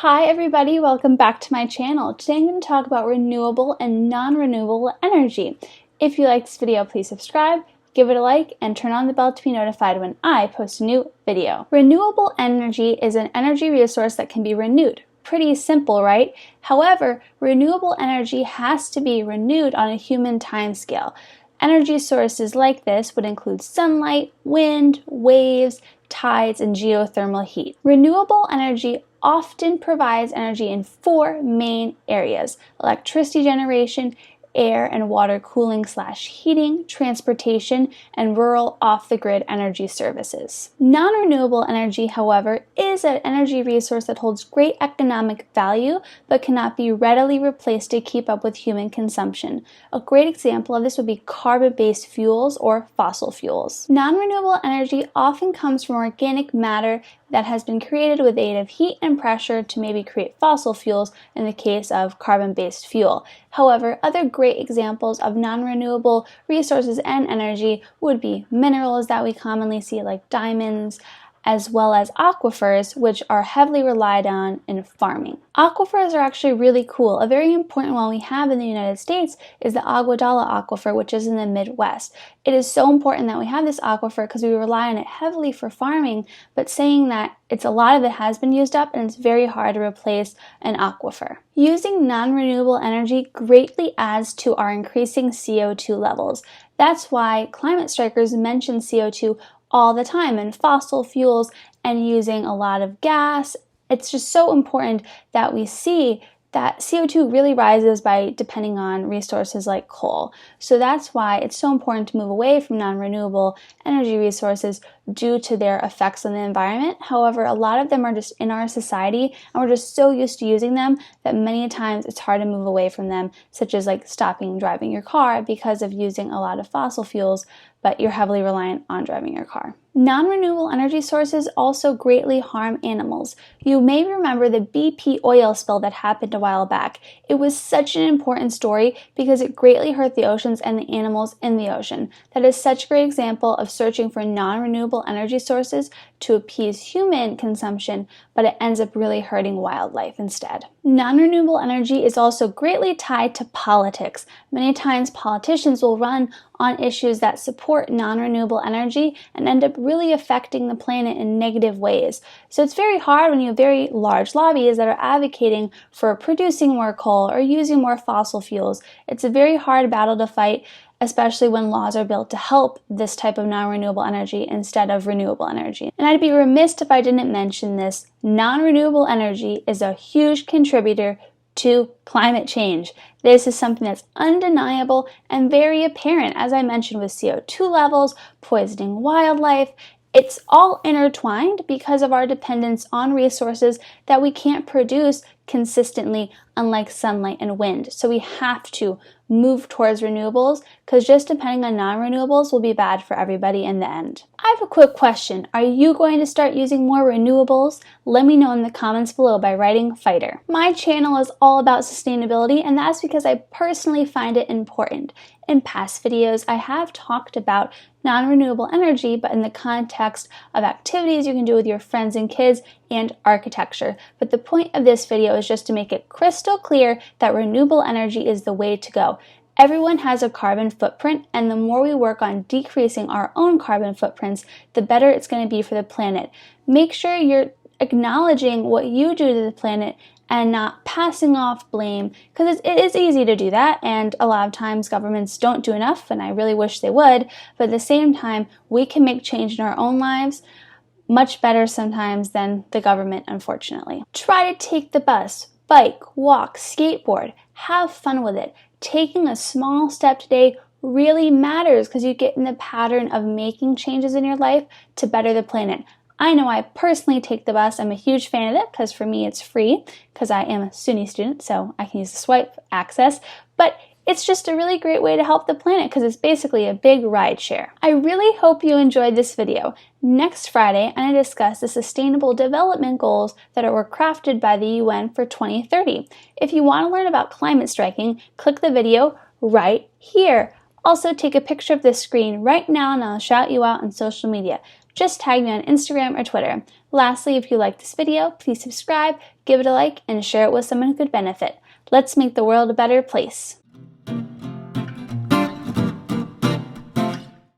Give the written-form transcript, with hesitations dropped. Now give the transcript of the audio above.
Hi everybody, welcome back to my channel. Today I'm going to talk about renewable and non-renewable energy. If you like this video, please subscribe, give it a like, and turn on the bell to be notified when I post a new video. Renewable energy is an energy resource that can be renewed. Pretty simple, right? However, renewable energy has to be renewed on a human timescale. Energy sources like this would include sunlight, wind, waves, tides, and geothermal heat. Renewable energy often provides energy in four main areas: electricity generation, air and water cooling/heating, transportation, and rural off-the-grid energy services. Non-renewable energy, however, is an energy resource that holds great economic value but cannot be readily replaced to keep up with human consumption. A great example of this would be carbon-based fuels or fossil fuels. Non-renewable energy often comes from organic matter that has been created with the aid of heat and pressure to maybe create fossil fuels in the case of carbon-based fuel. However, other great examples of non-renewable resources and energy would be minerals that we commonly see like diamonds, as well as aquifers, which are heavily relied on in farming. Aquifers are actually really cool. A very important one we have in the United States is the Aguadala aquifer, which is in the Midwest. It is so important that we have this aquifer because we rely on it heavily for farming, but saying that a lot of it has been used up and it's very hard to replace an aquifer. Using non-renewable energy greatly adds to our increasing CO2 levels. That's why climate strikers mention CO2 all the time, and fossil fuels, and using a lot of gas. It's just so important that we see that CO2 really rises by depending on resources like coal. So that's why it's so important to move away from non-renewable energy resources due to their effects on the environment. However, a lot of them are just in our society and we're just so used to using them that many times it's hard to move away from them, such as like stopping driving your car because of using a lot of fossil fuels, but you're heavily reliant on driving your car. Non-renewable energy sources also greatly harm animals. You may remember the BP oil spill that happened a while back. It was such an important story because it greatly hurt the oceans and the animals in the ocean. That is such a great example of searching for non-renewable energy sources to appease human consumption, but it ends up really hurting wildlife instead. Non-renewable energy is also greatly tied to politics. Many times politicians will run on issues that support non-renewable energy and end up really affecting the planet in negative ways. So it's very hard when you have very large lobbies that are advocating for producing more coal or using more fossil fuels. It's a very hard battle to fight, especially when laws are built to help this type of non-renewable energy instead of renewable energy. And I'd be remiss if I didn't mention this. Non-renewable energy is a huge contributor to climate change. This is something that's undeniable and very apparent, as I mentioned, with CO2 levels, poisoning wildlife. It's all intertwined because of our dependence on resources that we can't produce consistently, unlike sunlight and wind. So we have to move towards renewables because just depending on non-renewables will be bad for everybody in the end. I have a quick question. Are you going to start using more renewables? Let me know in the comments below by writing fighter. My channel is all about sustainability, and that's because I personally find it important. In past videos, I have talked about non-renewable energy, but in the context of activities you can do with your friends and kids and architecture. But the point of this video is just to make it crystal clear that renewable energy is the way to go. Everyone has a carbon footprint, and the more we work on decreasing our own carbon footprints, the better it's going to be for the planet. Make sure you're acknowledging what you do to the planet and not passing off blame, because it is easy to do that, and a lot of times governments don't do enough, and I really wish they would, but at the same time, we can make change in our own lives much better sometimes than the government, unfortunately. Try to take the bus, bike, walk, skateboard, have fun with it. Taking a small step today really matters because you get in the pattern of making changes in your life to better the planet. I know I personally take the bus. I'm a huge fan of it because for me it's free because I am a SUNY student, so I can use the swipe access, but it's just a really great way to help the planet because it's basically a big ride share. I really hope you enjoyed this video. Next Friday, I'm going to discuss the Sustainable Development Goals that were crafted by the UN for 2030. If you want to learn about climate striking, click the video right here. Also, take a picture of this screen right now and I'll shout you out on social media. Just tag me on Instagram or Twitter. Lastly, if you like this video, please subscribe, give it a like, and share it with someone who could benefit. Let's make the world a better place.